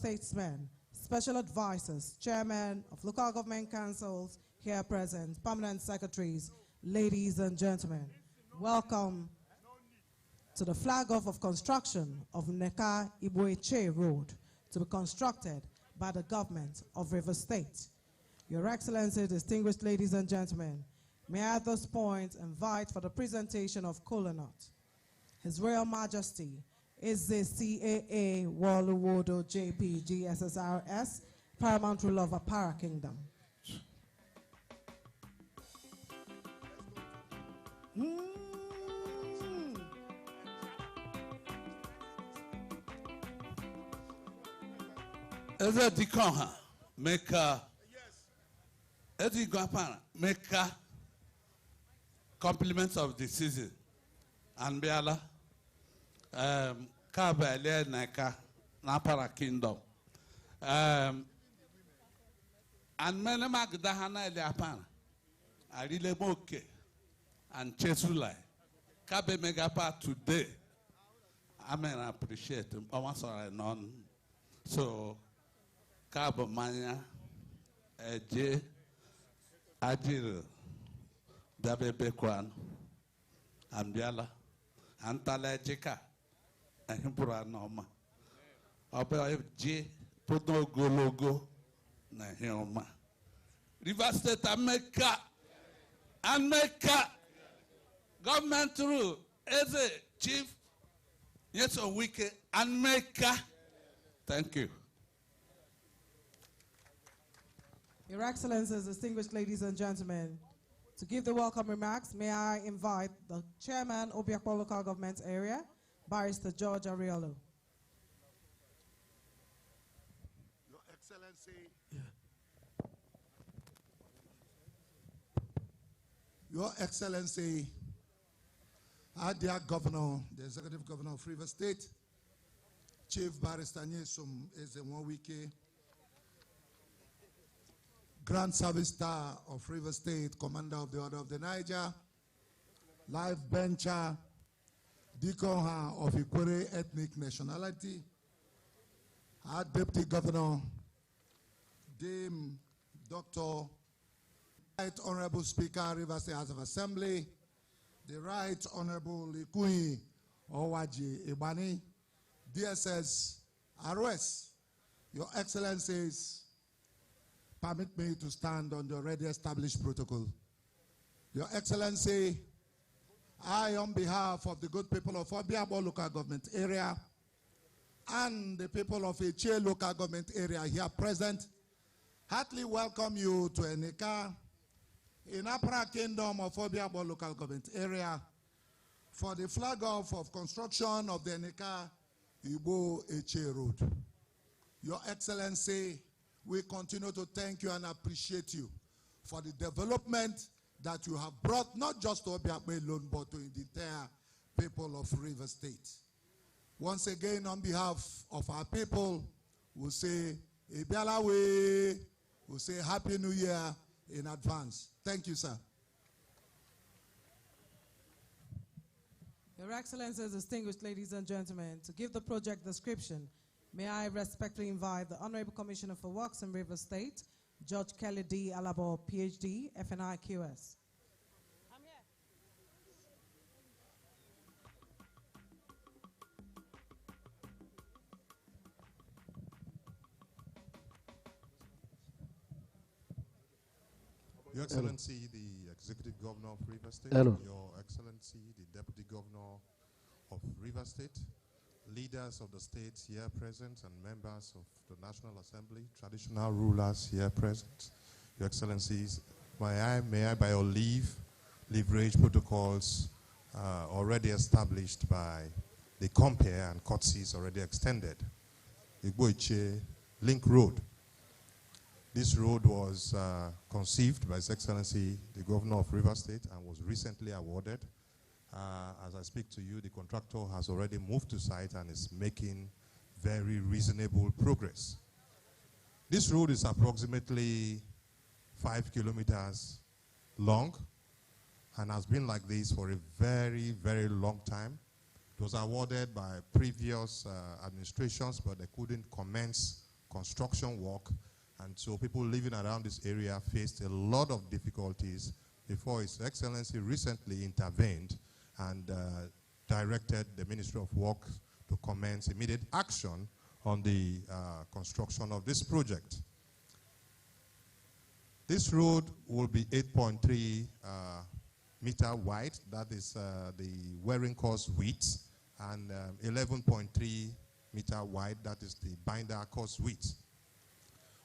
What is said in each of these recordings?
statesmen, special advisors, chairmen of local government councils here present, permanent secretaries, ladies and gentlemen, welcome to the flag-off of construction of Eneka-Igbo Etche Road to be constructed by the government of Rivers State. Your Excellency, distinguished ladies and gentlemen, may I at this point invite for the presentation of Kola Nut, His Royal Majesty is the CAA Waluwodo JP GSSRS, Paramount Ruler of Apara Kingdom. Eze Dikoha, make compliments of the season. And Biala, Kabe Neka, Napara Kingdom. And Menemak Dahana Leapana, I really moke and Chesulai. Kabe Megapa today. I mean, I appreciate him. I want to know. So, Kabe Mania, Eje, Ajil, Dabe Bekwan, and Biala, Antala Jeka, and Himpura Noma. Obe J, put no go logo, na Hioma. River State America, and Mecca, government rule, as a chief, yes, or Wike, and Mecca. Thank you. Your Excellencies, distinguished ladies and gentlemen, to give the welcome remarks, may I invite the Chairman, Obiakpo Local Government Area, Barrister George Ariolo. Your Excellency, Your Excellency, our dear Governor, the Executive Governor of Rivers State, Chief Barrister Nyesum Ezenwawike, Grand Service Star of Rivers State, Commander of the Order of the Niger, Life Bencher, Dikoha of Ikwere Ethnic Nationality, our Deputy Governor, Dame Dr. Right Honorable Speaker, Rivers State House of Assembly, the Right Honorable Likui Owaji Ibani, DSS, ROS, Your Excellencies, permit me to stand on the already established protocol. Your Excellency, I, on behalf of the good people of Obiabo local government area and the people of Etche local government area here present, heartily welcome you to Eneka in Apara Kingdom of Obiabo local government area for the flag off of construction of the Eneka-Igbo Etche Road. Your Excellency, we continue to thank you and appreciate you for the development that you have brought, not just to Obiakpo alone, but to the entire people of Rivers State. Once again, on behalf of our people, we say, Ebialawe, we say Happy New Year in advance. Thank you, sir. Your Excellencies, distinguished ladies and gentlemen, to give the project description, may I respectfully invite the Honorable Commissioner for Works in Rivers State, Judge Kelly D. Alabo, PhD, FNI QS. I'm here. Your Excellency, the Executive Governor of Rivers State, Hello. Your Excellency, the Deputy Governor of Rivers State, leaders of the state here present and members of the National Assembly, traditional rulers here present, Your Excellencies, may I by your leave, leverage protocols already established by the compare and courtesies already extended. Igbo Etche Link Road. This road was conceived by His Excellency, the Governor of Rivers State, and was recently awarded. As I speak to you, the contractor has already moved to site and is making very reasonable progress. This road is approximately 5 kilometers long and has been like this for a very, very long time. It was awarded by previous administrations, but they couldn't commence construction work. And so people living around this area faced a lot of difficulties before His Excellency recently intervened and directed the Ministry of Works to commence immediate action on the construction of this project. This road will be 8.3 meter wide, that is the wearing course width, and 11.3 meter wide, that is the binder course width.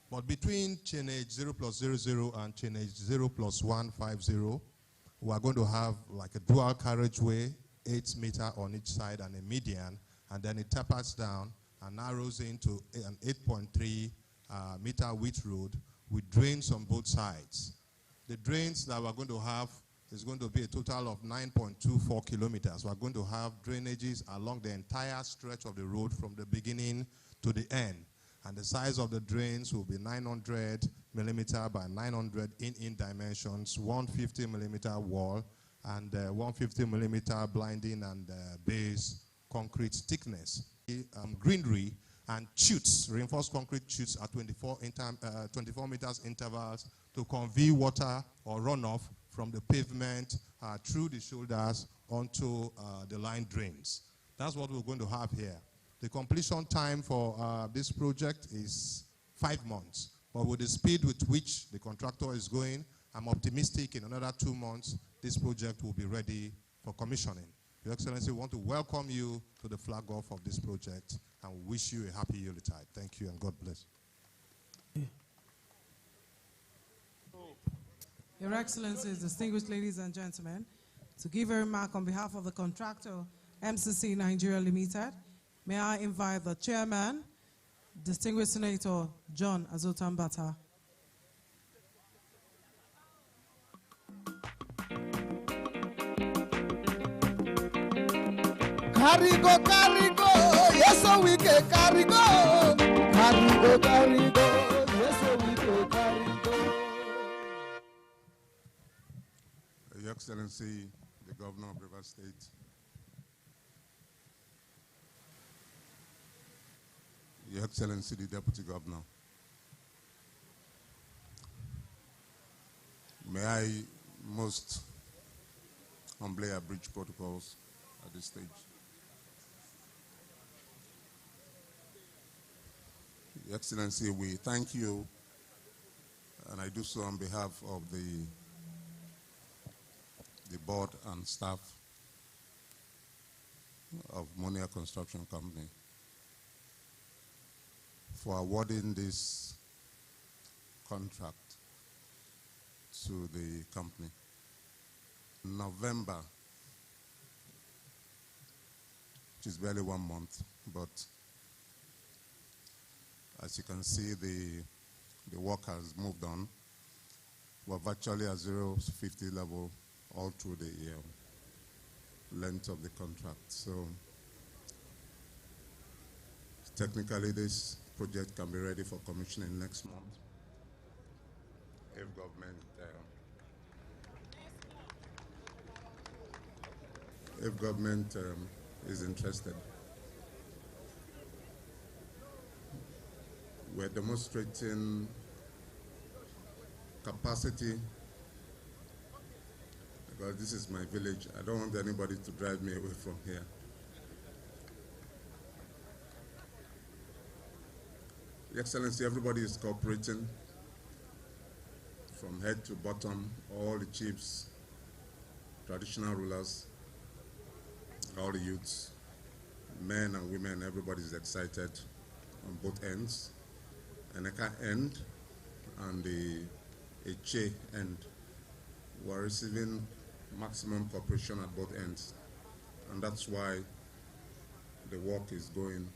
But between chainage 0+00 and chainage 0+150, we are going to have like a dual carriageway, 8 meter on each side and a median, and then it tapers down and narrows into an 8.3 meter width road with drains on both sides. The drains that we're going to have is going to be a total of 9.24 kilometers. We're going to have drainages along the entire stretch of the road from the beginning to the end. And the size of the drains will be 900 millimeter by 900 in dimensions, 150 millimeter wall, and 150 millimeter blinding and base concrete thickness. Greenery and chutes, reinforced concrete chutes at 24 meters intervals to convey water or runoff from the pavement through the shoulders onto the line drains. That's what we're going to have here. The completion time for this project is 5 months. But with the speed with which the contractor is going, I'm optimistic in another 2 months, this project will be ready for commissioning. Your Excellency, we want to welcome you to the flag off of this project and wish you a happy Yuletide. Thank you and God bless. Your Excellencies, distinguished ladies and gentlemen, to give a remark on behalf of the contractor, MCC Nigeria Limited, may I invite the chairman, distinguished Senator John Azotambata. Carry go, yes, so we can carry go. Carry go, yes, so we can carry go. Your Excellency, the Governor of Rivers State, Your Excellency, the Deputy Governor, may I most humbly abridge protocols at this stage. Your Excellency, we thank you, and I do so on behalf of the board and staff of Monia Construction Company for awarding this contract to the company. In November, which is barely 1 month, but as you can see, the work has moved on. We're virtually at 0-50 level all through the length of the contract. So technically, this project can be ready for commissioning next month if government is interested. We're demonstrating capacity because this is my village. I don't want anybody to drive me away from here. Your Excellency, everybody is cooperating from head to bottom, all the chiefs, traditional rulers, all the youths, men and women, everybody is excited on both ends. Eneka end and the Etche end. We're receiving maximum cooperation at both ends. And that's why the work is going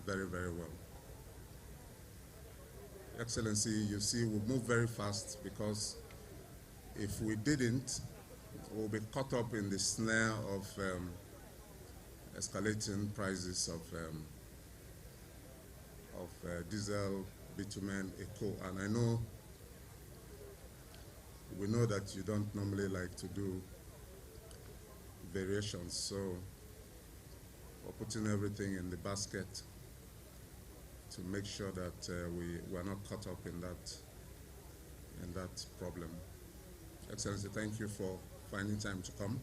very, very well. Excellency, you see, we move very fast because if we didn't, we'll be caught up in the snare of escalating prices of diesel, bitumen, eco. And I know, we know that you don't normally like to do variations, so we're putting everything in the basket to make sure that we are not caught up in that problem. Excellency, thank you for finding time to come.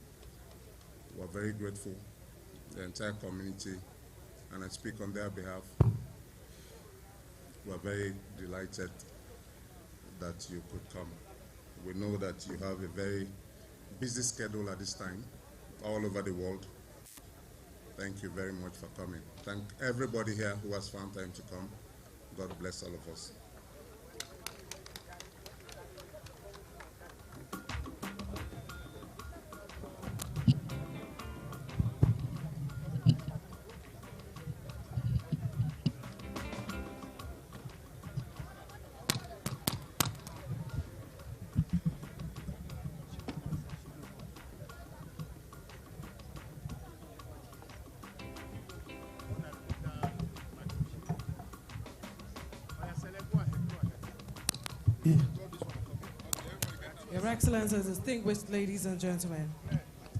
We're very grateful, the entire community, and I speak on their behalf. We're very delighted that you could come. We know that you have a very busy schedule at this time, all over the world. Thank you very much for coming. Thank everybody here who has found time to come. God bless all of us. Your Excellencies, distinguished ladies and gentlemen,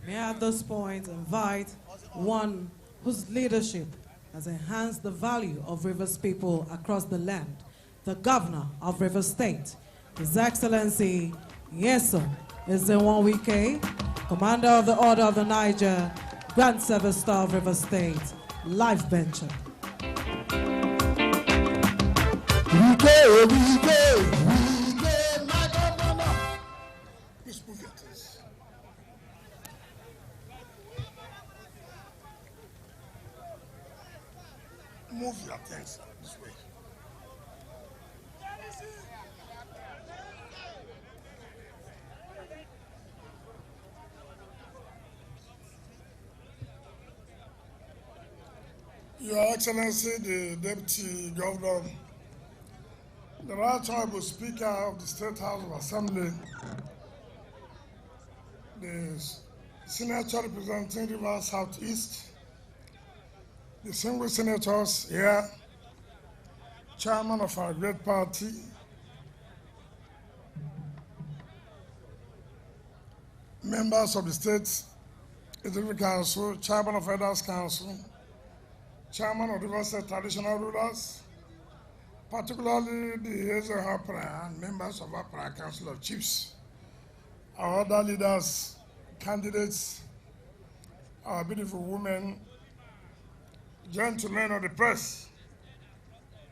may I at this point invite one whose leadership has enhanced the value of Rivers people across the land, the Governor of Rivers State, His Excellency Yeso Wike, Commander of the Order of the Niger, Grand Service Star of Rivers State, Life Bencher. Please move your things. Move your things this way. Your Excellency, the Deputy Governor, the Right Honorable Speaker of the State House of Assembly, the Senator representing Rivers Southeast, the single senators here, Chairman of our great party, members of the State Executive Council, Chairman of Elders Council, Chairman of Rivers State Traditional Rulers, particularly the Etche and members of our Council of Chiefs, our other leaders, candidates, our beautiful women, gentlemen of the press,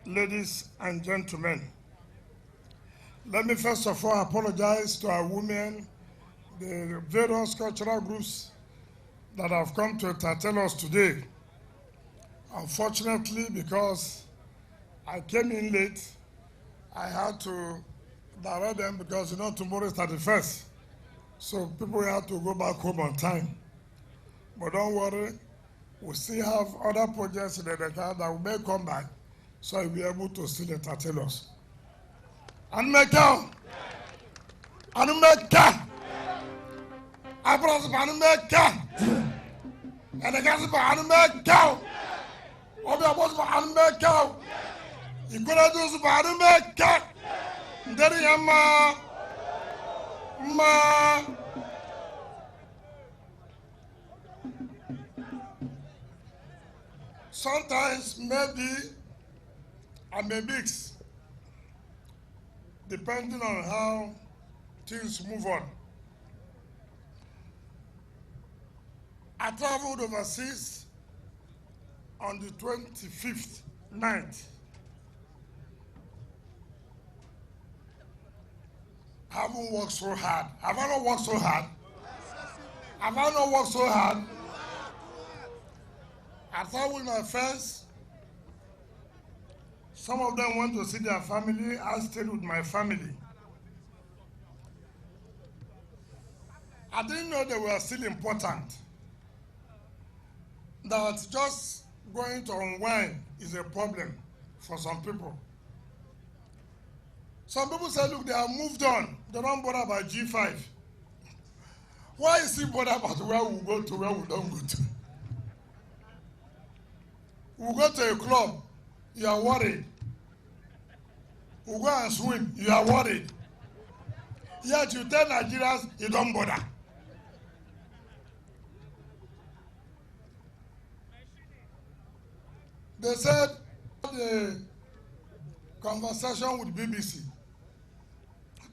ladies and gentlemen. Let me first of all apologize to our women, the various cultural groups that have come to entertain us today. Unfortunately, because I came in late, I had to direct them because tomorrow is 31st. So people have to go back home on time. But don't worry, we still have other projects in the car that we may come back, so we'll be able to still entertain us. Anumeka! Anumeka! Abras Anumeka! And the gas of Anumeka! Obi Abos Anumeka! You could have done Anumeka! Daddy Yama! Ma! Sometimes maybe I may mix, depending on how things move on. I traveled overseas on the 25th night. I haven't worked so hard. Have I not worked so hard? Have I not worked so hard? I thought with my friends, some of them went to see their family. I stayed with my family. I didn't know they were still important. That just going to unwind is a problem for some people. Some people say, look, they have moved on. They don't bother about G5. Why is he bothered about where we go to, where we don't go to? We go to a club, you are worried. We go and swim, you are worried. Yet you tell Nigerians, you don't bother. They said the conversation with BBC.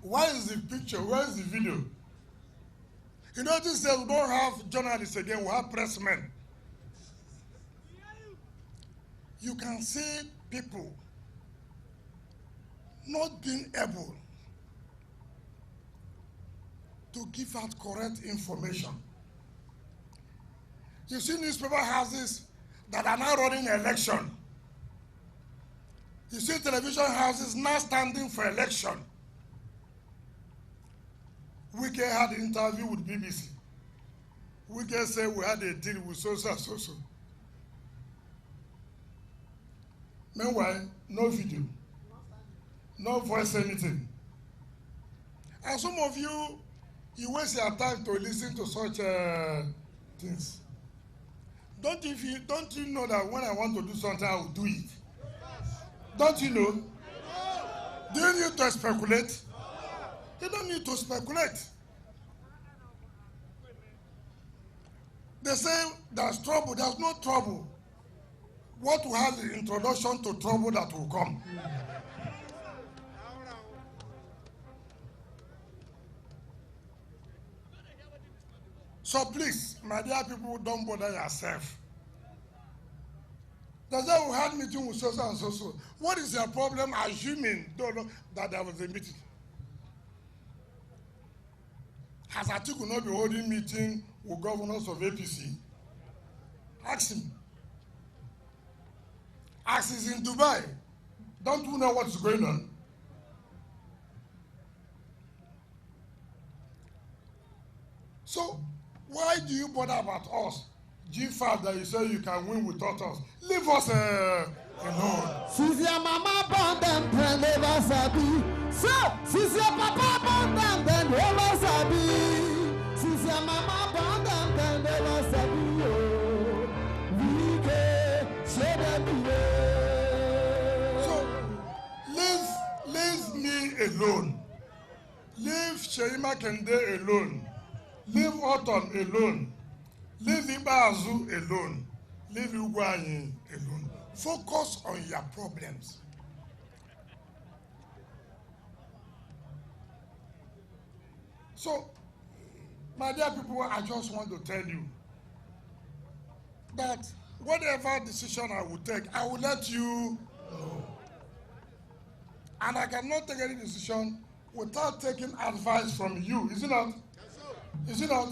Where is the picture? Where is the video? You know, this says we don't have journalists again, we have pressmen. You can see people not being able to give out correct information. You see newspaper houses that are now running election. You see television houses now standing for election. Wike had an interview with BBC. Wike said we had a deal with so. Meanwhile, no video, no voice, anything. And some of you waste your time to listen to such things. Don't you know that when I want to do something, I will do it? Don't you know? Do you need to speculate? You don't need to speculate. They say there's trouble. There's no trouble. What will have the introduction to trouble that will come? So please, my dear people, don't bother yourself. That's why we had meeting with so and so. What is your problem assuming that there was a meeting? Has Atiku not been holding meeting with governors of APC? Ask him. Ask is in Dubai. Don't you know what's going on? So why do you bother about us? G5 that you say you can win without us. Leave us alone. Since your mama born them, then never sabi. So, since your papa born them, then never sabi. Since your mama born them, then never sabi. Oh, we can share them away. So, leave me alone. Leave Sheima Kende alone. Leave Autumn alone. Leave Ibazu alone. Leave Ugwanyi alone. Focus on your problems. So, my dear people, I just want to tell you that whatever decision I will take, I will let you know. And I cannot take any decision without taking advice from you. Is it not? Is it not?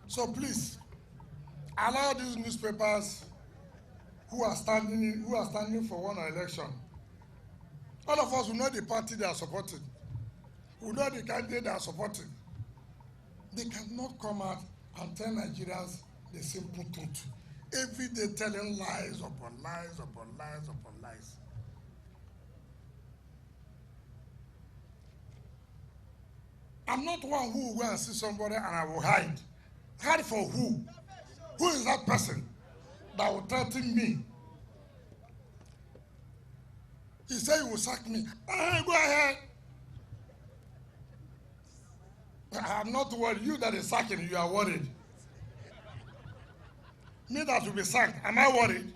So please, allow these newspapers who are standing for one election. All of us will know the party they are supporting. We know the candidate they are supporting. They cannot come out and tell Nigerians the simple truth. Every day telling lies upon lies upon lies upon lies. I'm not one who will go and see somebody and I will hide. Hide for who? Who is that person that will threaten me? He said he will sack me. Go ahead. I'm not worried. You that is sacking, you are worried. Me that will be sacked, am I worried?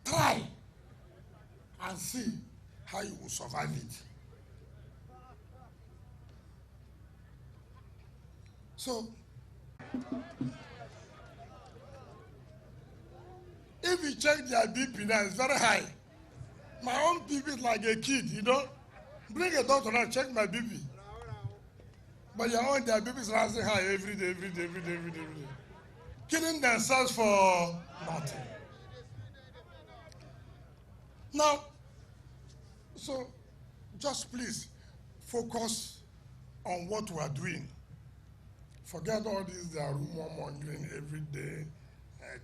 Try and see how you will survive it. So, if you check their BP now, it's very high. My own BP is like a kid, you know. Bring a doctor and check my BP. But your own, their BP is rising high every day. Killing themselves for nothing. Now, so just please focus on what we are doing. Forget all this, they are rumor mongering every day.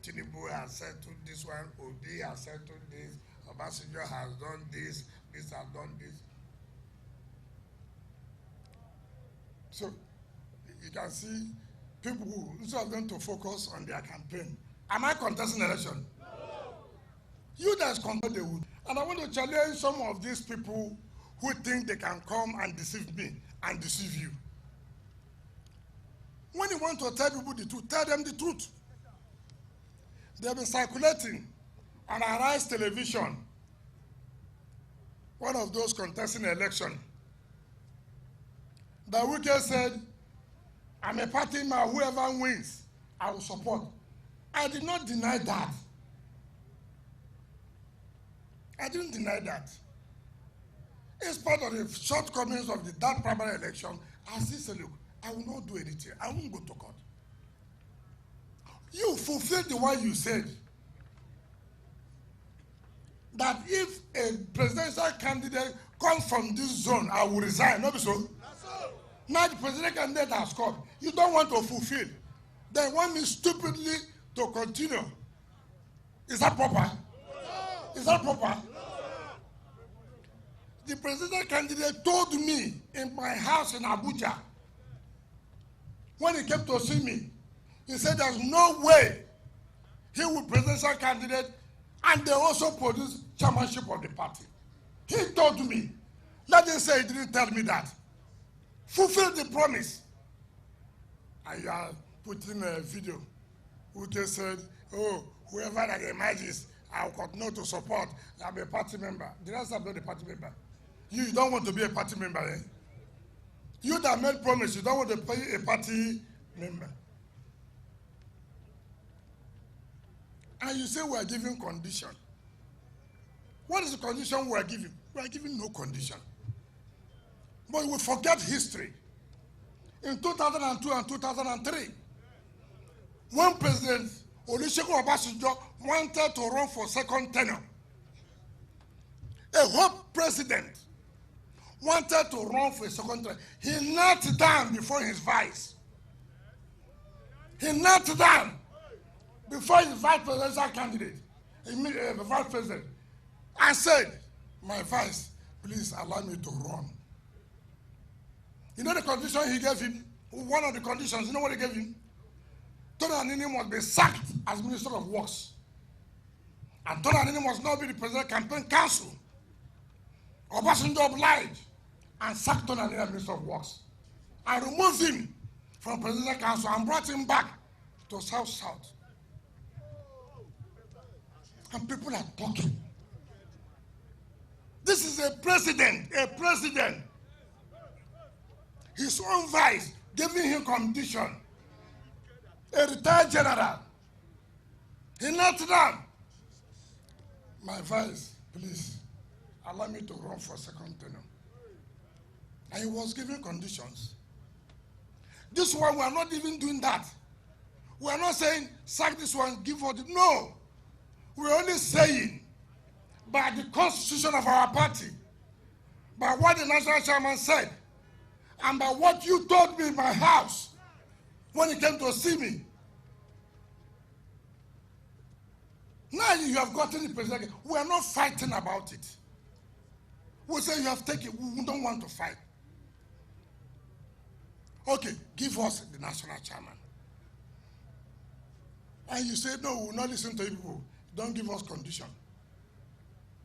Tinubu has settled this one, Obi has settled this, Obasanjo has done this, this has done this. So you can see people who, instead of them to focus on their campaign. Am I contesting election? No. You guys contest the wood. And I want to challenge some of these people who think they can come and deceive me and deceive you. When you want to tell people the truth, tell them the truth. They've been circulating on Arise Television, one of those contesting the election, that Wike said, I'm a party man, whoever wins, I will support. I did not deny that. I didn't deny that. It's part of the shortcomings of that primary election. I said, look, I will not do anything. I won't go to court. You fulfilled the one you said. That if a presidential candidate comes from this zone, I will resign. Not so. Now the presidential candidate has come. You don't want to fulfill. They want me stupidly to continue. Is that proper? Is that proper? The presidential candidate told me in my house in Abuja, when he came to see me, he said there's no way he will presidential candidate and they also produce chairmanship of the party. He told me. Let him say he didn't tell me that. Fulfill the promise. And you are putting a video. Who just said, oh, whoever that emerges, I will continue to support. I'll be a party member. The rest are not a party member. You don't want to be a party member, eh? You that made promise, you don't want to be a party member. And you say we are giving condition. What is the condition we are giving? We are giving no condition. But we forget history. In 2002 and 2003, when President Olusegun Obasanjo wanted to run for second tenure, a Hope president wanted to run for a second term. He knelt down before his vice. He knelt down before his vice presidential candidate, the vice president, and said, my vice, please allow me to run. You know the condition he gave him? One of the conditions, you know what he gave him? Tony Anini must be sacked as Minister of Works. And Tony Anini must not be the President Campaign Council. Obasanjo obliged and sacked Tony Anini as Minister of Works. And removed him from Presidential Council and brought him back to South. And people are talking. This is a president. His own vice giving him condition. A retired general. He knelt down. My vice, please, allow me to run for second tenure. And he was giving conditions. This one, we are not even doing that. We are not saying, sack this one, give for the... No. We are only saying, by the constitution of our party, by what the national chairman said, and by what you told me in my house when he came to see me. Now you have gotten the president. We are not fighting about it. We say you have taken, we don't want to fight. Okay, give us the national chairman. And you say, no, we will not listen to you people. Don't give us condition.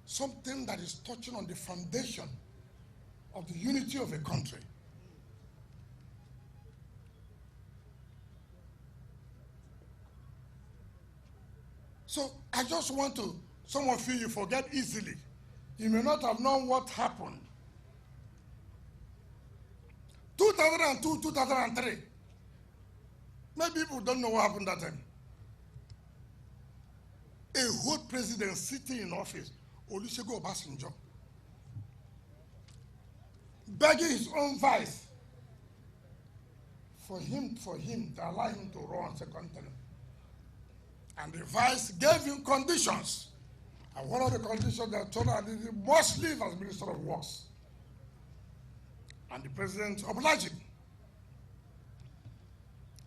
Something that is touching on the foundation of the unity of a country. So I just want to, some of you forget easily. You may not have known what happened. 2002, 2003. Maybe people don't know what happened that time. A whole president sitting in office, Olusegun Obasanjo, begging his own vice for him to allow him to run second term. And the vice gave him conditions. And one of the conditions that told him he must leave as Minister of Works. And the president obliged him.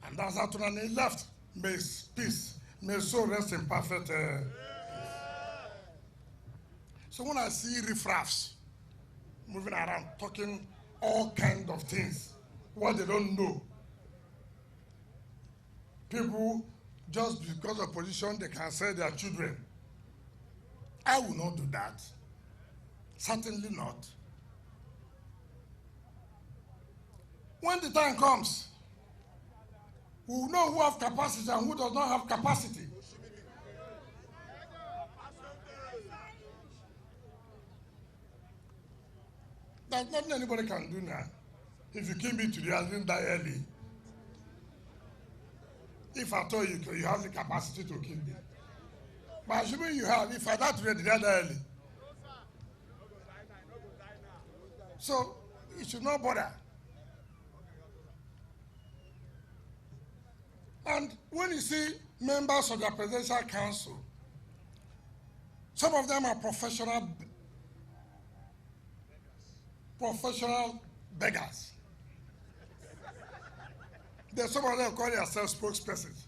And that's how Tony left. May his peace, may his soul rest in perfect. So when I see riffraffs moving around, talking all kinds of things, what they don't know, people, just because of position, they can say their children. I will not do that. Certainly not. When the time comes, we will know who have capacity and who does not have capacity. there's nothing anybody can do now. If you kill me today, I didn't die early. If I told you, you have the capacity to kill me. But assuming you have, if I die today, did I die early? So, you should not bother. And when you see members of the Presidential Council, some of them are professional beggars. There's some of them call themselves spokespersons.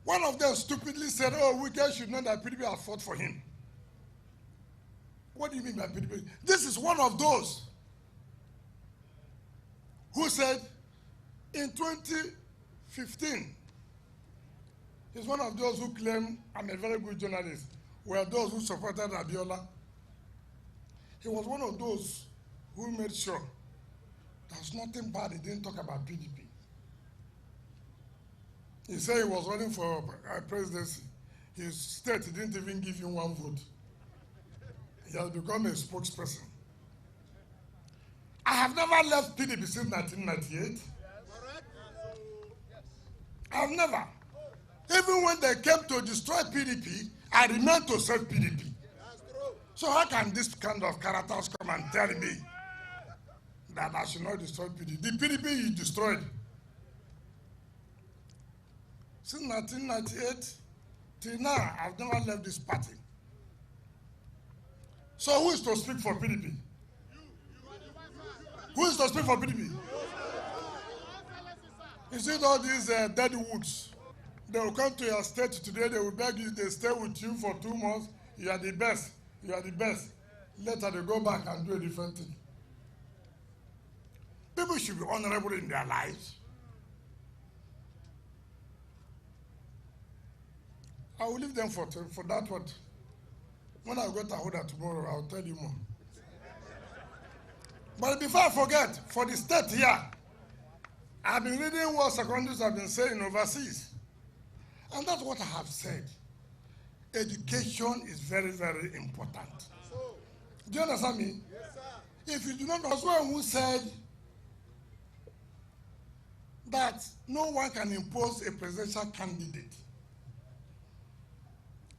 One of them stupidly said, oh, Wike should know that PDP have fought for him. What do you mean by PDP? This is one of those who said in 2015, he's one of those who claim I'm a very good journalist, were those who supported Abiola. He was one of those who made sure there was nothing bad. He didn't talk about PDP. He said he was running for presidency. His state didn't even give him one vote. He has become a spokesperson. I have never left PDP since 1998. I have never. Even when they came to destroy PDP, I remained to serve PDP. So how can this kind of characters come and tell me that I should not destroy PDP? The PDP you destroyed. Since 1998 till now, I've never left this party. So who is to speak for PDP? Who is to speak for PDP? You see all these dead woods. They will come to your state today, they will beg you, they stay with you for 2 months. You are the best. You are the best. Later they go back and do a different thing. People should be honorable in their lives. I will leave them for that one. When I go to Ahoda tomorrow, I'll tell you more. But before I forget, for the state here, I've been reading what secondaries have been saying overseas. And that's what I have said. Education is very, very important. Do you understand me? Yes, sir. If you do not know, someone who said that no one can impose a presidential candidate.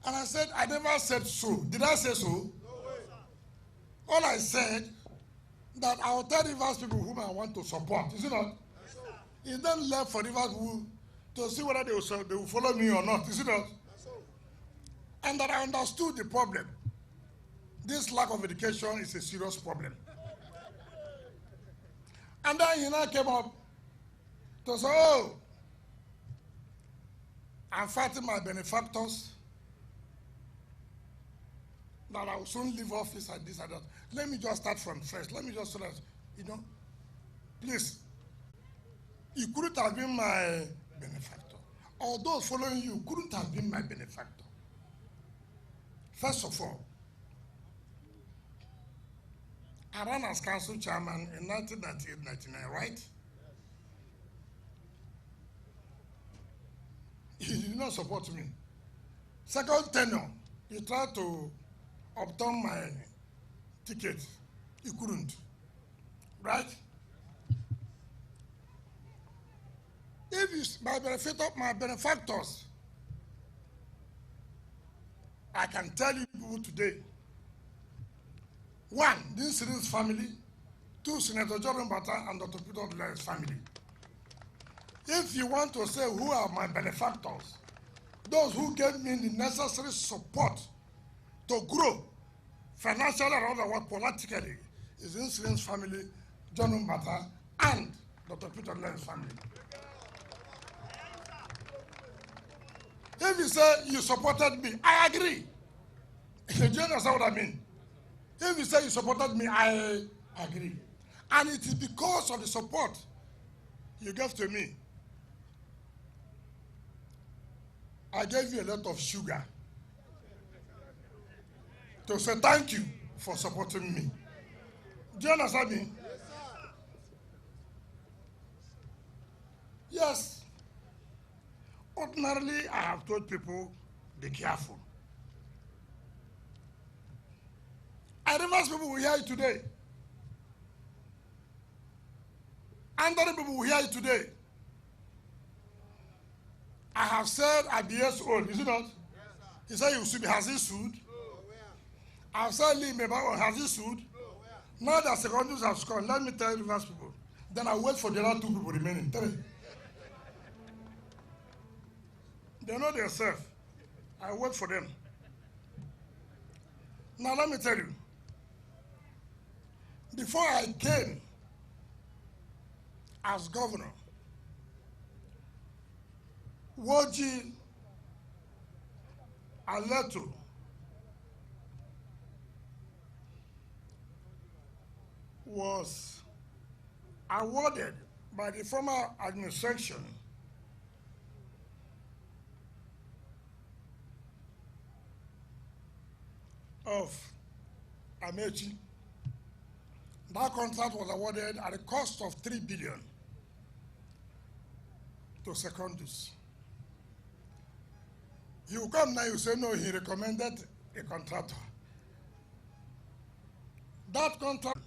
And I said, I never said so. Did I say so? No way. All I said, that I will tell Rivers people whom I want to support. Is it not? Yes, it's then left for Rivers people to see whether they will follow me or not. Is it not? Yes, and that I understood the problem. This lack of education is a serious problem. And then he now came up to say, oh, I'm fighting my benefactors, that I will soon leave office and this and that. Let me just start from first. Let me just say that, please, you couldn't have been my benefactor. Or those following you couldn't have been my benefactor. First of all, I ran as council chairman in 1998-99, right? He did not support me. Second tenure, he tried to obtain my ticket. He couldn't, right? If it's my benefactors, I can tell you people today. 1, this Cyril's family. 2, Senator Jordan Bata and Dr. Peter Odele's family. If you want to say who are my benefactors, those who gave me the necessary support to grow financially and otherwise politically, is in Cyril's family, Jordan Bata, and Dr. Peter Odele's family. If you say you supported me, I agree. Do you understand what I mean? If you say you supported me, I agree. And it is because of the support you gave to me. I gave you a lot of sugar to say thank you for supporting me. Do you understand me? Yes. Ordinarily, I have told people, be careful. I realize people will hear it today. And other people will hear it today. I have said at the years old, is it not? Yes, he said you should be, has he sued? I have said Lee Meba, has he sued? Now that secondaries have scored, let me tell you first people. Then I wait for the other 2 people remaining. 3. They know themselves. I wait for them. Now let me tell you. Before I came as governor, Woji Aleto was awarded by the former administration of Amechi. That contract was awarded at a cost of 3 billion to Secondus. He will come now, you say, no, he recommended a contractor. That contract,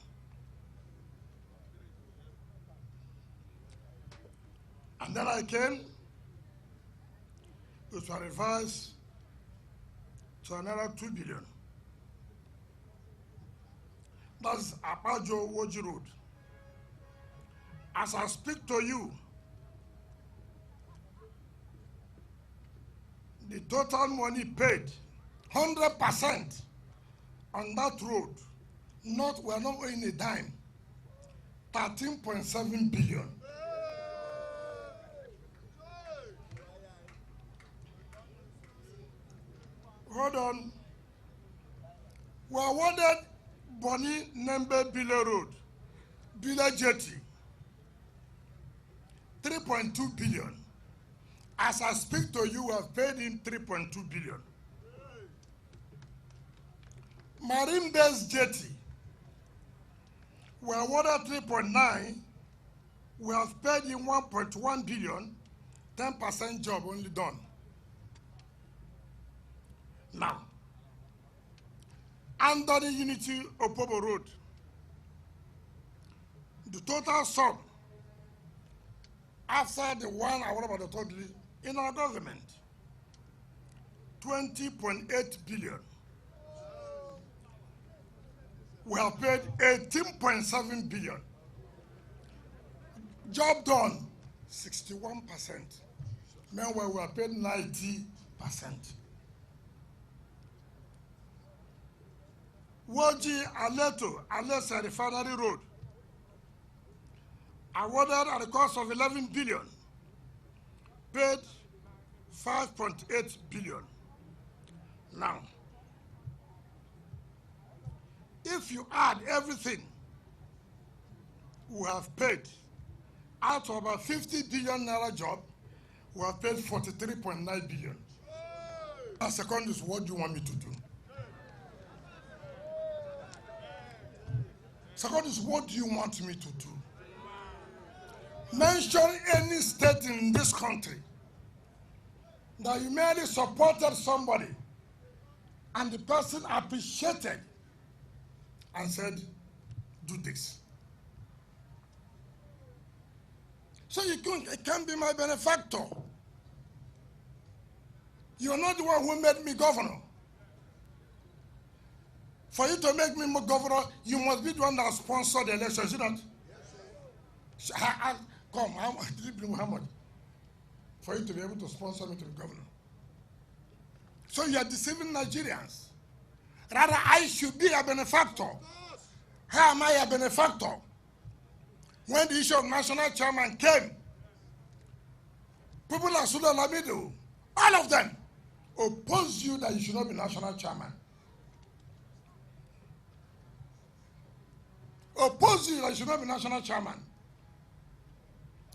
and then I came, it was revised to another 2 billion. That's Apajo Woji Road. As I speak to you, the total money paid, 100% on that road, we're not owing a dime, 13.7 billion. Hold on. We awarded Boni Nembe Bile Road, Bile Jetty, 3.2 billion. As I speak to you, we have paid him 3.2 billion. Marine Base Jetty, we awarded 3.9. We have paid him 1.1 billion, 10% job only done. Now, under the Unity Opobo Road, the total sum after the one I worry about the total in our government, 20.8 billion. We have paid 18.7 billion. Job done, 61%. Meanwhile, we have paid 90%. Woji Aleto, Alessa Refinery Road, awarded at a cost of 11 billion, paid 5.8 billion. Now, if you add everything we have paid, out of about 50 billion naira job, we have paid 43.9 billion. And second is, what do you want me to do? Second is, what do you want me to do? Mention any state in this country that you merely supported somebody and the person appreciated and said, do this. So it can be my benefactor. You're not the one who made me governor. For you to make me governor, you must be the one that sponsored the election, is it not? Yes, come, how much? For you to be able to sponsor me to be governor. So you are deceiving Nigerians. Rather, I should be a benefactor. How am I a benefactor? When the issue of national chairman came, people like Sudan Lamido, all of them oppose you that you should not be national chairman. Oppose you that you should not be national chairman.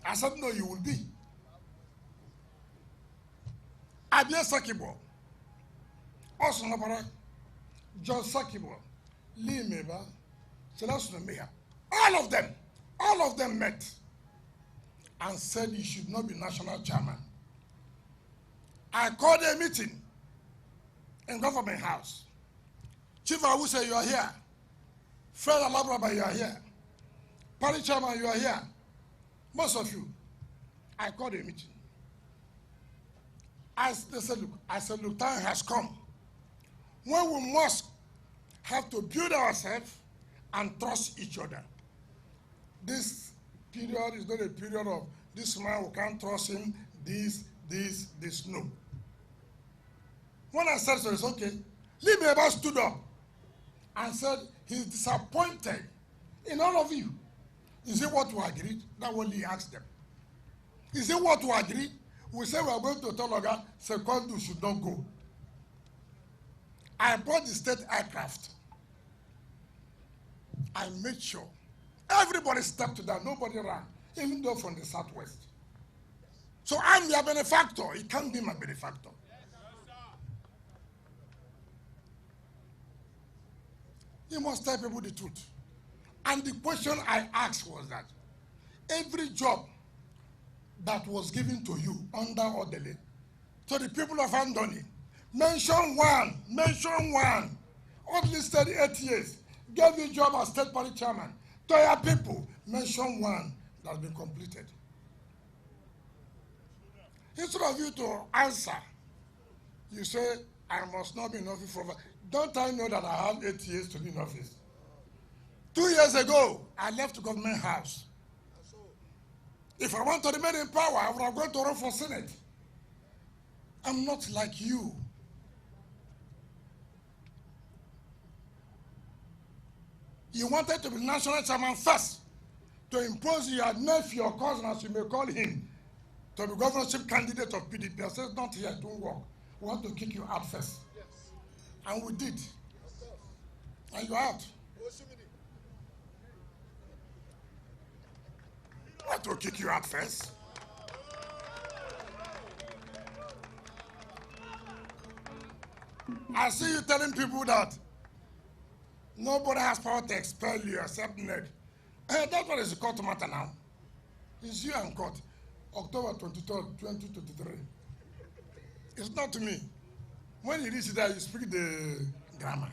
I said, no, you will be. Abia Sakibo, also Nabara, John Sakibo, Lee Meba, Selassie Meha, all of them met and said you should not be national chairman. I called a meeting in Government House. Chief Awuse, you are here. Fred Alabraba, you are here. Party chairman, you are here. Most of you, I called a meeting. As they said, look, I said, look, time has come when we must have to build ourselves and trust each other. This period is not a period of this man, we can't trust him, this, no. When I said so, it's okay. Libeba stood up and said he's disappointed in all of you. Is it what we agreed? That one he asked them. Is it what we agreed? We said we are going to tell Oga Secondu should not go. I brought the state aircraft. I made sure everybody stepped down, nobody ran, even though from the southwest. So I'm your benefactor. He can't be my benefactor. You must tell people the truth. And the question I asked was that every job that was given to you under orderly, to the people of Andoni, mention one, all listed 8 years, gave you job as state party chairman. To your people, mention one that has been completed. Instead of you to answer, you say, I must not be in office forever. Don't I know that I have 8 years to be in office? 2 years ago, I left the government house. If I want to remain in power, I would have gone to run for Senate. I'm not like you. You wanted to be national chairman first, to impose your nephew or cousin, as you may call him, to be governorship candidate of PDP. I said, not here, don't work. We want to kick you out first. Yes. And we did. And you're out. We want to kick you out first. I see you telling people that nobody has power to expel you except Ned. Hey, that's what is the court matter now. It's you and court. October 23rd, 2023. It's not to me. When you reach there, you speak the grammar.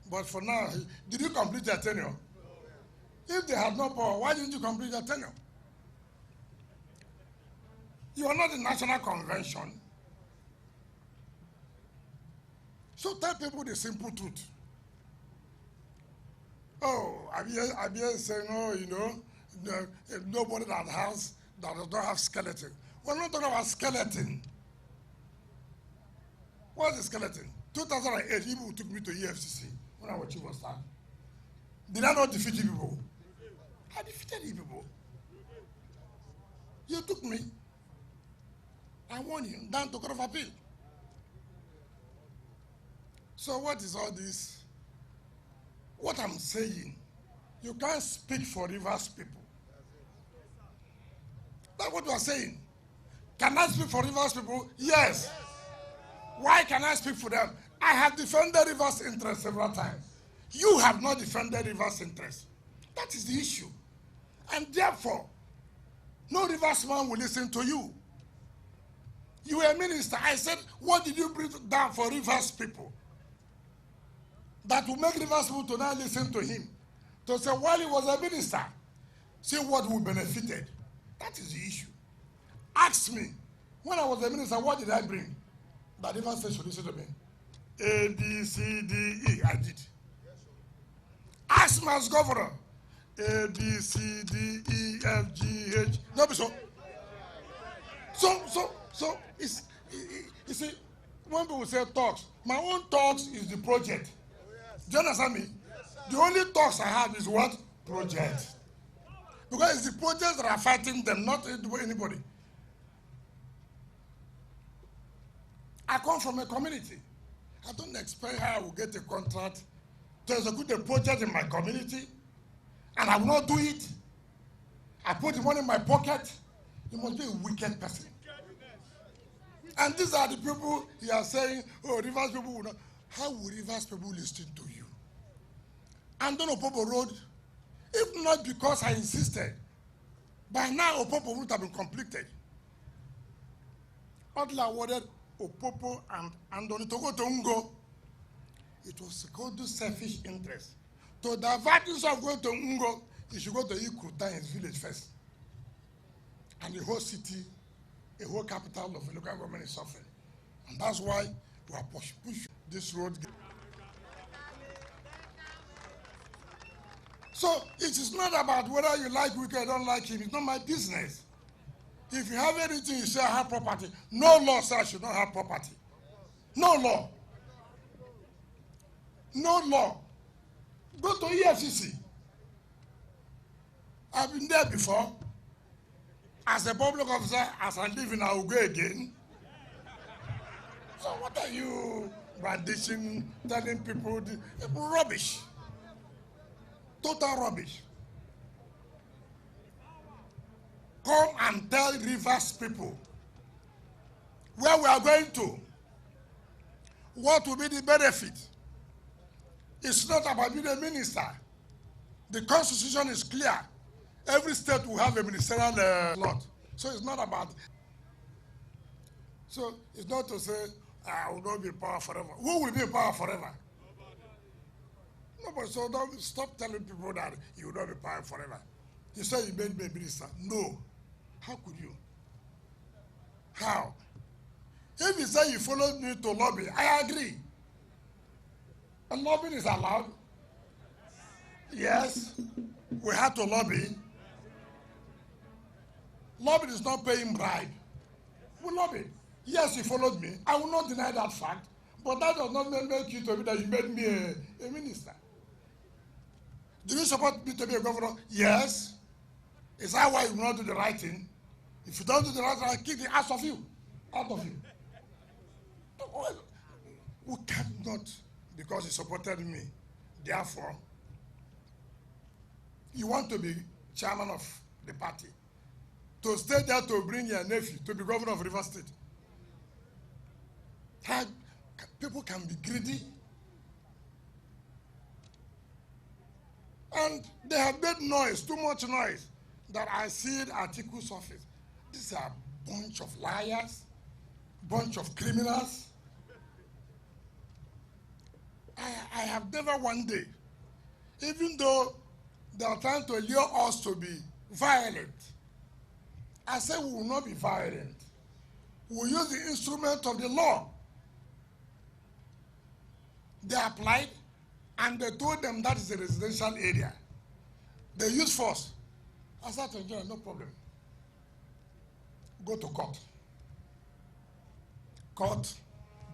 But for now, did you complete your tenure? If they had no power, why didn't you complete your tenure? You are not the National Convention. So tell people the simple truth. Oh, I'm here saying, oh, you know, nobody that does not have skeleton. We're not talking about skeleton. What's the skeleton? 2008, people took me to EFCC when I was chief of staff. Did I not defeat you people? I defeated you people. You took me. I won you down to Court of Appeal. So what is all this? What I'm saying, you can't speak for Rivers people. That's what you are saying. Can I speak for Rivers people? Yes. Why can I speak for them? I have defended Rivers' interests several times. You have not defended Rivers' interests. That is the issue. And therefore, no Rivers man will listen to you. You were a minister. I said, what did you bring down for Rivers people? That will make Rivers people to now listen to him. To say, while he was a minister, see what we benefited. That is the issue. Ask me, when I was a minister, what did I bring? That Rivers State should listen to me. A, B, C, D, E, I did. Ask me as governor. A, B, C, D, E, F, G, H. No, so it's, you see, when people say talks, my own talks is the project. Do you understand me? The only talks I have is what? Project. Because it's the projects that are fighting them, not anybody. I come from a community. I don't expect how I will get a contract to execute a project in my community, and I will not do it. I put the money in my pocket. You must be a wicked person. And these are the people you are saying, oh, Rivers people will not. How will Rivers people listen to you? And on Opopo Road, if not because I insisted, by now Opopo would have been completed. Odla awarded Opopo and Andoni to go to Ungo. It was called to selfish interest. To divert instead of going to Ungo, he should go to Ikuta, his village first. and the whole city, a whole capital of a local government is suffering. And that's why we are pushing this road. So it is not about whether you like Wike or don't like him. It's not my business. If you have anything, you say I have property. No law says I should not have property. No law. No law. Go to EFCC. I've been there before. As a public officer, as I live in, I will go again. So what are you brandishing, telling people? Rubbish. Total rubbish. Come and tell Rivers people where we are going to. What will be the benefit? It's not about being a minister. The constitution is clear. Every state will have a ministerial slot. So it's not about. So it's not to say, I will not be in power forever. Who will be in power forever? Nobody. So don't stop telling people that you will not be in power forever. You say you made me a minister. No. How could you? How? If you say you followed me to lobby, I agree. And lobbying is allowed. Yes, we had to lobby. Lobbying is not paying bribe. We lobby. Yes, you followed me. I will not deny that fact. But that does not make you to be that you made me a minister. Do you support me to be a governor? Yes. Is that why you will not do the right thing? If you don't do the right thing, I'll kick the ass of you. Out of you. We cannot, because you supported me. Therefore, you want to be chairman of the party. To stay there to bring your nephew to be governor of Rivers State. People can be greedy. And they have made noise, too much noise, that I see the articles surface. These are a bunch of liars, bunch of criminals. I have never one day, even though they are trying to lure us to be violent, I say we will not be violent. We will use the instrument of the law. They applied, and they told them that is a residential area. They used force. I said to them, no problem. Go to court. Court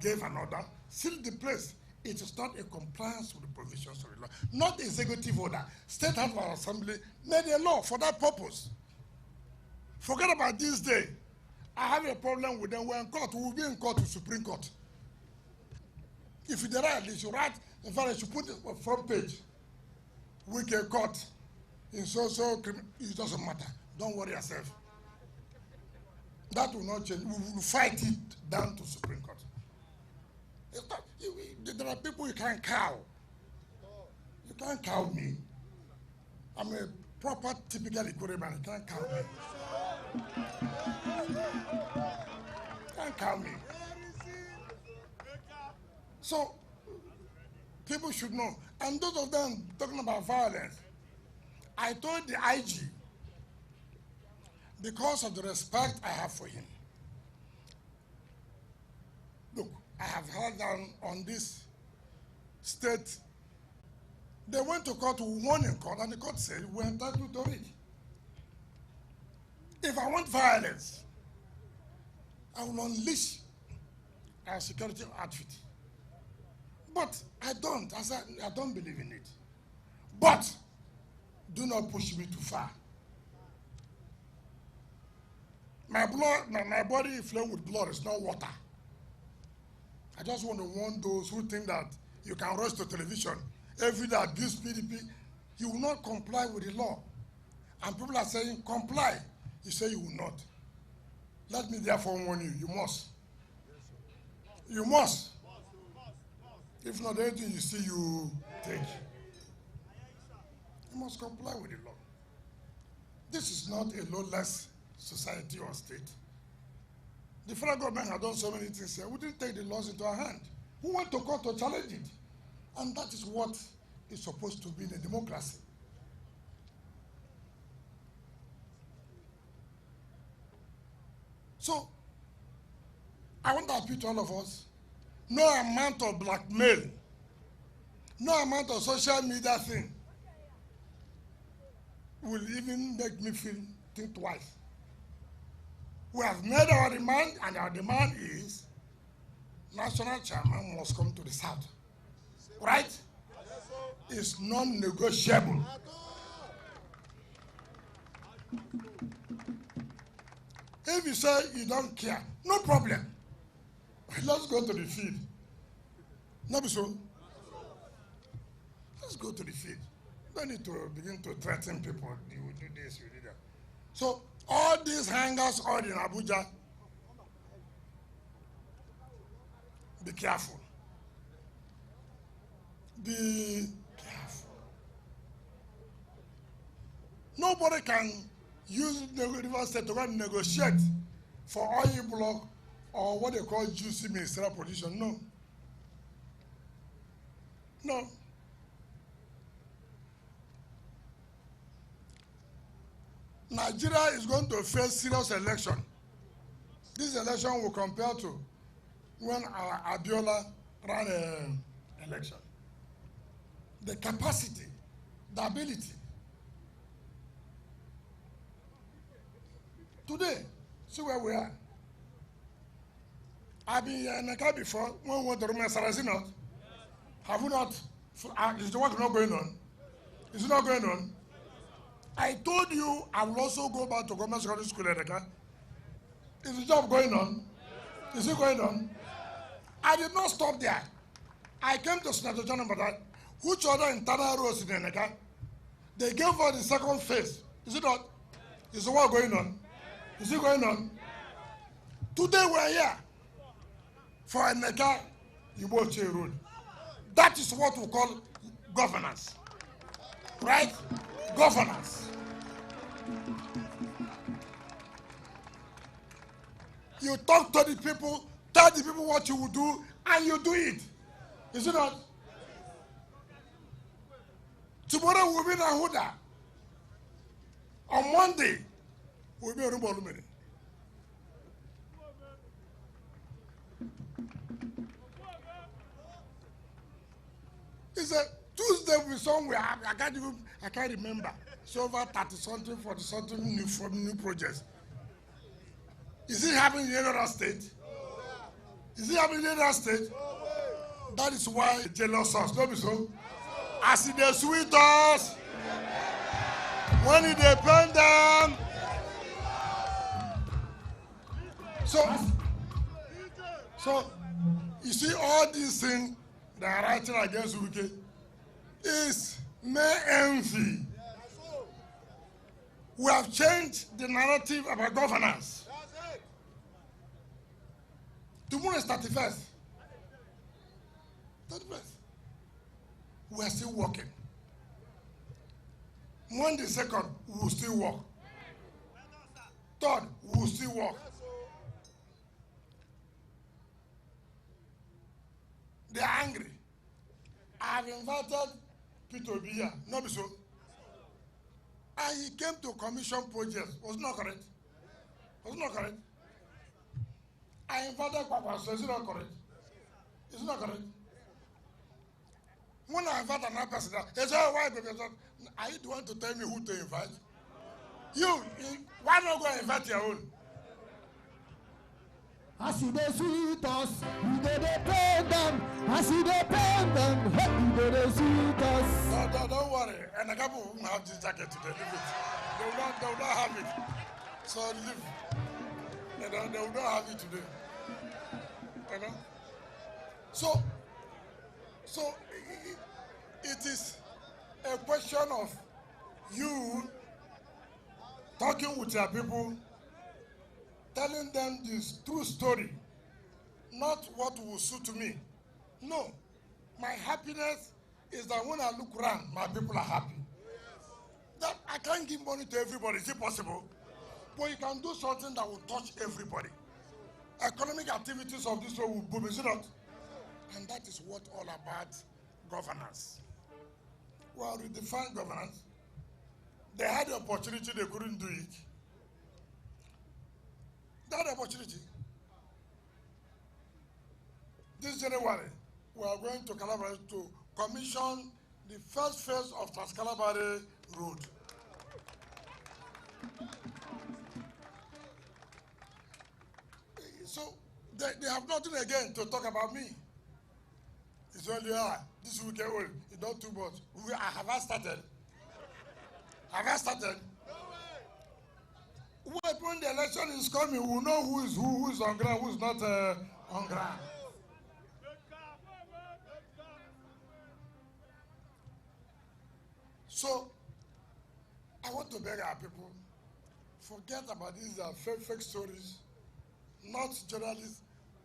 gave an order, sealed the place. It is not a compliance with the provisions of the law. Not executive order. State House of Assembly made a law for that purpose. Forget about this day. I have a problem with them. We're in court. We will be in court with Supreme Court. If you write, they should write. In fact, they should put it on the front page. Wike court in so-so criminal. It doesn't matter. Don't worry yourself. That will not change. We will fight it down to Supreme Court. There are people you can't cow. You can't cow me. I'm a proper, typical Ikore man. You can't cow me. You can't cow me. So, people should know. And those of them talking about violence, I told the IG, because of the respect I have for him, look, I have held down on this state. They went to court, we won in court, and the court said we're entitled to it. If I want violence, I will unleash our security outfit. But I don't. I don't believe in it. But do not push me too far. My blood, my body is flowing with blood. It's not water. I just want to warn those who think that you can rush to television every day abuse PDP. You will not comply with the law. And people are saying, comply. You say you will not. Let me therefore warn you, you must. You must. If not, anything you see, you take. You must comply with the law. This is not a lawless society or state. The federal government has done so many things here. We didn't take the laws into our hand. We went to court to challenge it. And that is what is supposed to be in a democracy. So, I want to appeal to all of us. No amount of blackmail, no amount of social media thing will even make me think twice. We have made our demand, and our demand is national chairman must come to the south. Right? It's non-negotiable. If you say you don't care, no problem. Let's go to the field. No, so. Let's go to the field. Don't need to begin to threaten people. You will do this, you will do that. So all these hangers all in Abuja, be careful. Be careful. Nobody can use the River State to go and negotiate for oil block or what they call juicy ministerial position. No. No. Nigeria is going to face serious election. This election will compare to when Abiola ran an election. The capacity, the ability. Today, see where we are. I've been in Eneka before, when we went to Rome, Sarah, is it not? Have we not? Is the work not going on? Is it not going on? I told you I will also go back to government secondary school in Eneka. Is the job going on? Is it going on? I did not stop there. I came to Senator John Mbata, which other internal roads in Eneka. They gave us the second phase. Is it not? Is the work going on? Is it going on? Today we are here for Eneka-Igbo road. That is what we call governance. Right? Governance. You talk to the people, tell the people what you will do, and you do it. Is it not? Tomorrow we'll be in Ahuda. On Monday, we'll be in Rubolumene. It's a Tuesday with somewhere, I can't remember. It's over 30-something, 40-something new projects. Is it happening in any other state? Is it happening in any other state? That is why they jealous us, don't be so? As they sweet us, when they depend them. So, you see all these things they are writing against Wike is mere envy. We have changed the narrative about governance. Tomorrow is 31st. 31st. We are still working. Monday 2nd, we will still work. 3rd, we will still work. They are angry. I have invited Peter Obi here, not be so. And he came to commission projects. Was it not correct? Was it not correct? I invited Papa, so is it not correct? Is it not correct? When I invite another person, they say, oh, why? Are you the one to tell me who to invite? You why not go and invite your own? As they sweet us, we dey pay them. As they pay them, we dey sweet us. Don't worry. And a couple won't have this jacket today. Leave it. They will not have it. So leave. They will not have it today. You know? So it is a question of you talking with your people, telling them this true story, not what will suit me. No, my happiness is that when I look around, my people are happy. That I can't give money to everybody, is it possible? But you can do something that will touch everybody. Economic activities of this world will boom, is it not? And that is what all about governance. Well, redefine governance. They had the opportunity, they couldn't do it. that opportunity. This January, we are going to collaborate to commission the first phase of Trans-Calabari Road. So they have nothing again to talk about me. It's only this weekend. It's not too much. Have I started? Have I started? When the election is coming, we'll know who is on ground, who is not on ground. So, I want to beg our people, forget about these fake stories, not journalists.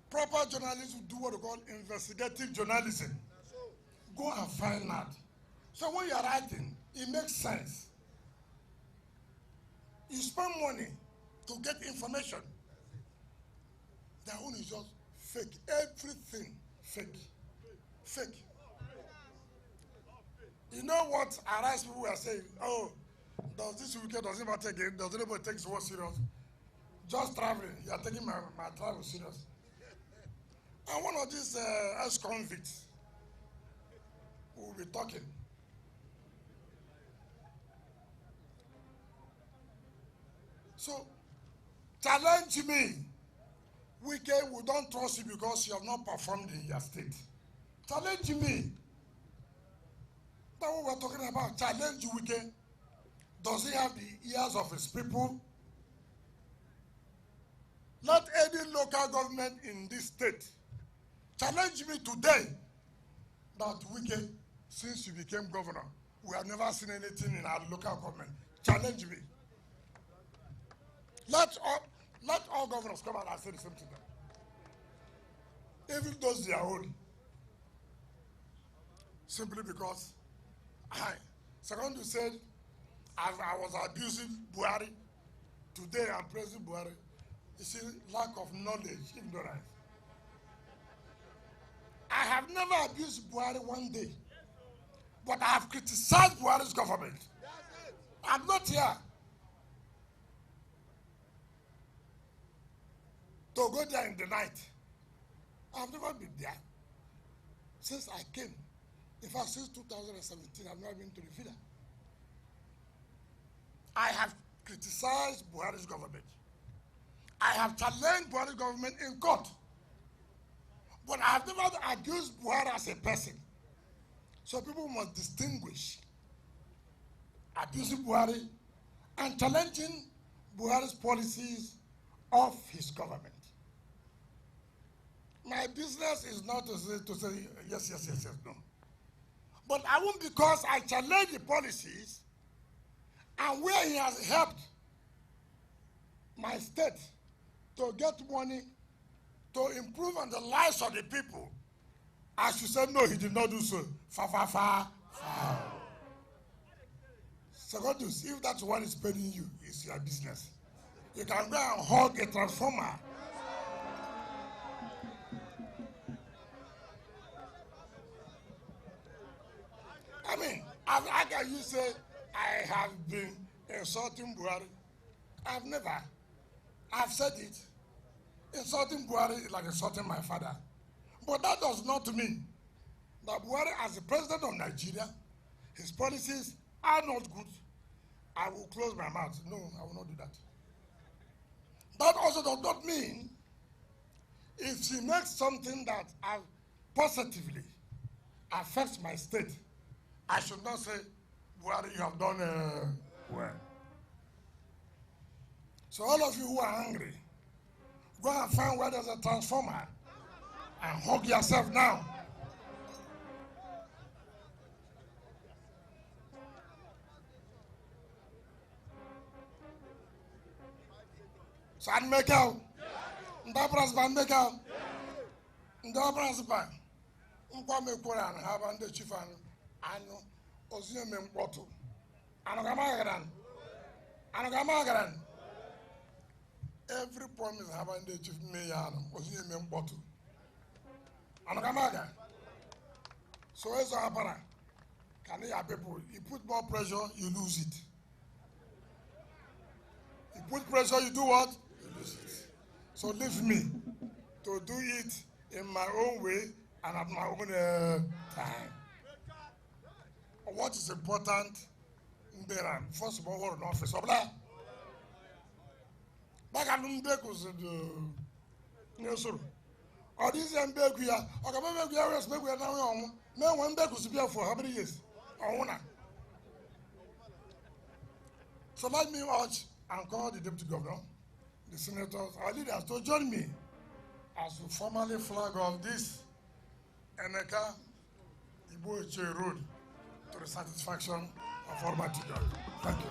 Proper journalists who do what we call investigative journalism. Go and find out. So when you're writing, it makes sense. You spend money to get information. Their own is just fake. Everything fake. Fake. You know what arise people were saying? Oh, does this weekend doesn't matter again? Does anybody take it so serious? Just traveling. You are taking my travel serious. And one of these ex-convicts will be talking. So, challenge me. Wike, we don't trust you because you have not performed in your state. Challenge me. That's what we're talking about. Challenge Wike. Does he have the ears of his people? Let any local government in this state challenge me today that Wike, since you became governor, we have never seen anything in our local government. Challenge me. Let all governors come out and say the same thing. Even those they are own. Simply because Second said, as I was abusing Buhari, today I'm praising Buhari. You see, lack of knowledge, ignorance. I have never abused Buhari one day, but I have criticized Buhari's government. I'm not here to go there in the night. I've never been there since I came. In fact, since 2017, I've never been to the villa. I have criticized Buhari's government. I have challenged Buhari's government in court. But I have never accused Buhari as a person. So people must distinguish abusing Buhari and challenging Buhari's policies of his government. My business is not to say yes, no. But I won't, because I challenge the policies and where he has helped my state to get money to improve on the lives of the people. I should say, no, he did not do so. Secondus, if that's what is paying you, it's your business. You can go and hug a transformer. I mean, how can you say I have been insulting Buhari? I've never. I've said it. Insulting Buhari is like insulting my father. But that does not mean that Buhari, as the president of Nigeria, his policies are not good. I will close my mouth. No, I will not do that. That also does not mean if he makes something that positively affects my state, I should not say, Buhari, you have done well. So all of you who are angry, go and find where there's a transformer and hug yourself now. San Mekau, Ndabras Ban Mekau, Ndabras Ban, Nkwame Koran, Haban de Chifan, Anu, Ozio Mempoto, Anogamagaran, Anogamagaran. Every promise Haban de Chief Mayan, Ozio Mempoto, Anogamaga. So as a Habana, can you have people? You put more pressure, you lose it. You put pressure, you do what? You lose it. So leave me to do it in my own way and at my own time. What is important there? First of all, we're in office. Back at Lumbekus, or this young baby, or maybe I was maybe now one back was here for how many years? So let me urge and call the deputy governor, the senators, our leaders to join me as we formally flag off this Eneka-Igbo Etche road to the satisfaction of Almighty God. Thank you.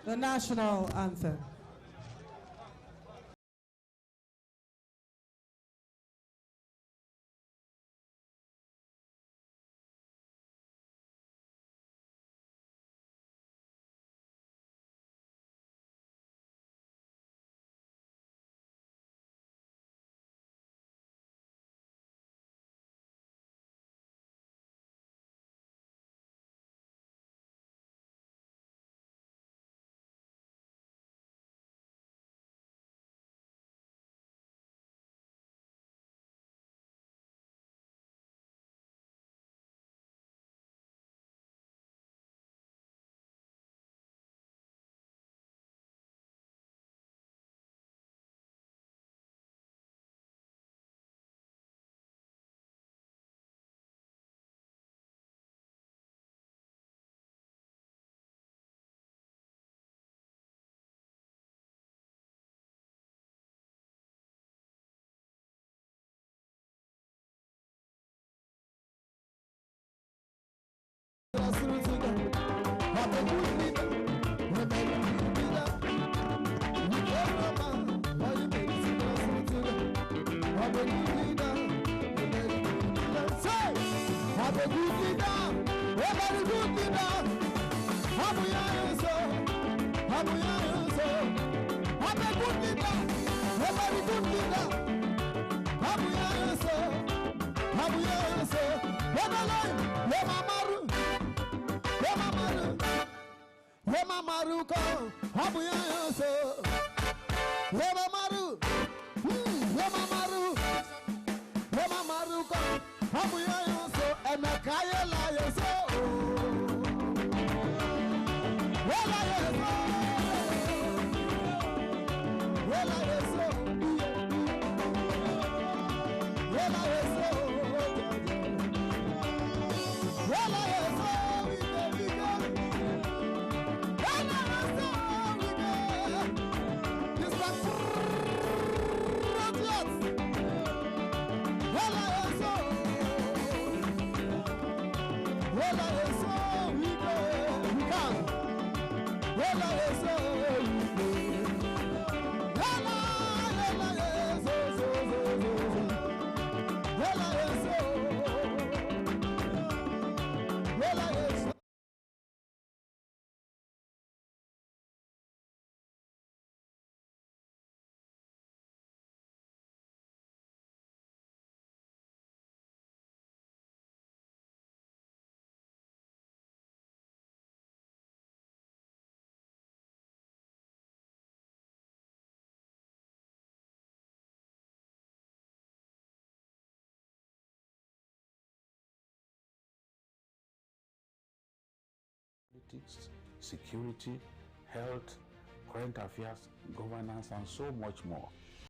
The national anthem. Politics, security, health, current affairs, governance, and so much more.